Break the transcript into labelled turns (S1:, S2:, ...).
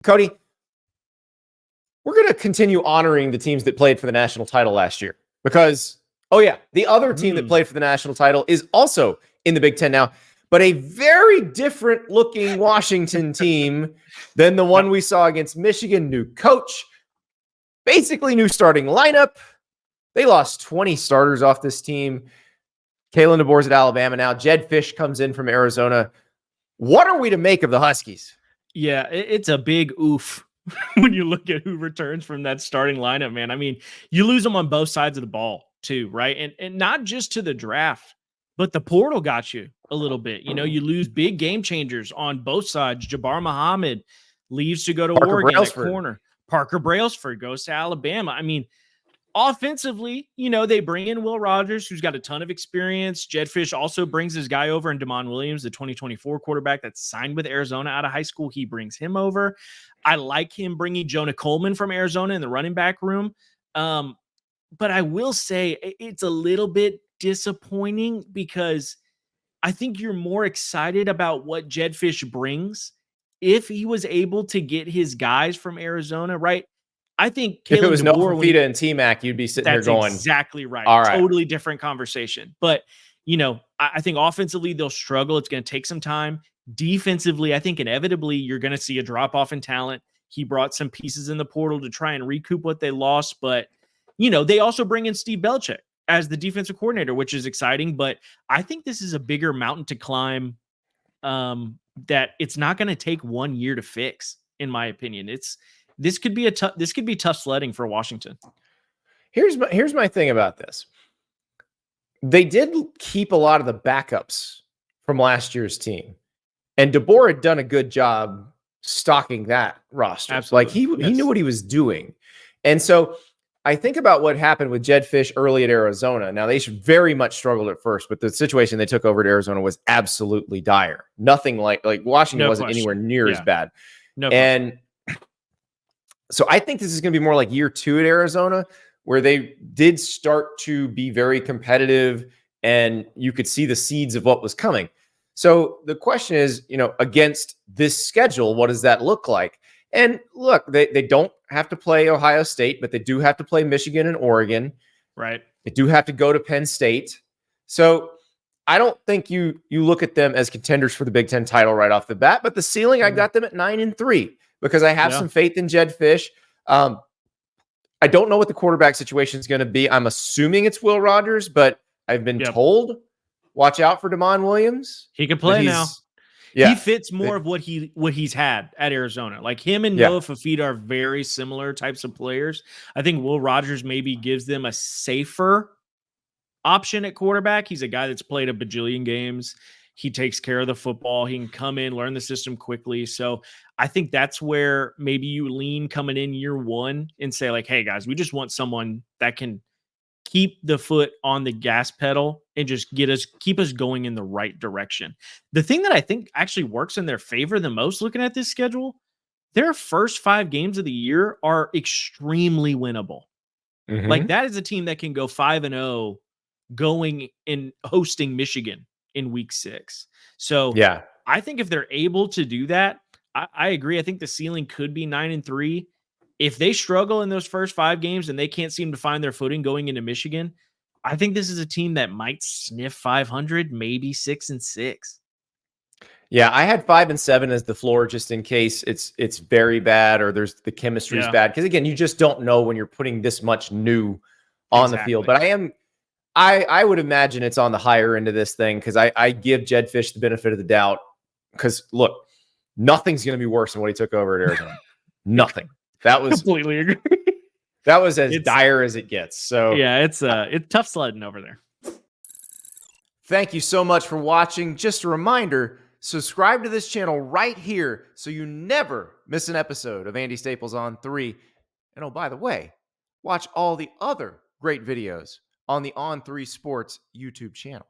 S1: Cody, we're going to continue honoring the teams that played for the national title last year because, the other team that played for the national title is also in the Big Ten now, but a very different looking Washington team than the one we saw against Michigan. New coach, basically new starting lineup. They lost 20 starters off this team. Kalen DeBoer's at Alabama now. Jedd Fisch comes in from Arizona. What are we to make of the Huskies?
S2: Yeah, it's a big oof when you look at who returns from that starting lineup, man. I mean, you lose them on both sides of the ball too, right? And not just to the draft, but the portal got you a little bit. You know, you lose big game changers on both sides. Jabbar Muhammad leaves to go to Oregon at corner. Parker Brailsford goes to Alabama. I mean, offensively, they bring in Will Rogers, who's got a ton of experience. Jedd Fisch also brings his guy over, and Damon Williams, the 2024 quarterback that's signed with Arizona out of high school. He brings him over. I like him bringing Jonah Coleman from Arizona in the running back room. But I will say it's a little bit disappointing because I think you're more excited about what Jedd Fisch brings if he was able to get his guys from Arizona, right? I think
S1: if it was Noah Fafita and T-Mac, you'd be sitting there going,
S2: that's exactly right.
S1: All right.
S2: Totally different conversation. But, I think offensively they'll struggle. It's going to take some time. Defensively, I think inevitably you're going to see a drop-off in talent. He brought some pieces in the portal to try and recoup what they lost. But, they also bring in Steve Belichick as the defensive coordinator, which is exciting. But I think this is a bigger mountain to climb that it's not going to take 1 year to fix, in my opinion. This could be tough sledding for Washington.
S1: Here's my thing about this. They did keep a lot of the backups from last year's team, and DeBoer had done a good job stocking that roster.
S2: Absolutely.
S1: Like he knew what he was doing. And so I think about what happened with Jedd Fisch early at Arizona. Now, they very much struggled at first, but the situation they took over at Arizona was absolutely dire. Nothing like Washington wasn't anywhere near as bad. And so I think this is going to be more like year 2 at Arizona, where they did start to be very competitive and you could see the seeds of what was coming. So the question is, against this schedule, what does that look like? And look, they don't have to play Ohio State, but they do have to play Michigan and Oregon.
S2: Right.
S1: They do have to go to Penn State. So I don't think you look at them as contenders for the Big Ten title right off the bat, but the ceiling, I got them at 9-3 because I have some faith in Jedd Fisch. I don't know what the quarterback situation is going to be. I'm assuming it's Will Rogers, but I've been told, watch out for Damon Williams.
S2: He can play now.
S1: Yeah.
S2: He fits more of what he's had at Arizona. Like him and Noah Fafita are very similar types of players. I think Will Rogers maybe gives them a safer option at quarterback. He's a guy that's played a bajillion games. He takes care of the football. He can come in, learn the system quickly. So I think that's where maybe you lean coming in year 1 and say like, hey guys, we just want someone that can keep the foot on the gas pedal and just keep us going in the right direction. The thing that I think actually works in their favor the most looking at this schedule, their first 5 games of the year are extremely winnable.
S1: Mm-hmm.
S2: Like that is a team that can go 5-0 going and hosting Michigan in week 6. So I think if they're able to do that, I agree. I think the ceiling could be 9-3. If they struggle in those first 5 games and they can't seem to find their footing going into Michigan, I think this is a team that might sniff 500, maybe 6-6.
S1: Yeah, I had 5-7 as the floor just in case it's very bad or there's the chemistry's bad. Because again, you just don't know when you're putting this much new on the field. But I would imagine it's on the higher end of this thing because I give Jedd Fisch the benefit of the doubt. Because look, nothing's going to be worse than what he took over at Arizona. Nothing. That was
S2: completely agree.
S1: That was as dire as it gets. So
S2: yeah, it's tough sledding over there.
S1: Thank you so much for watching. Just a reminder, subscribe to this channel right here so you never miss an episode of Andy Staples on 3. And oh, by the way, watch all the other great videos on the On3 Sports YouTube channel.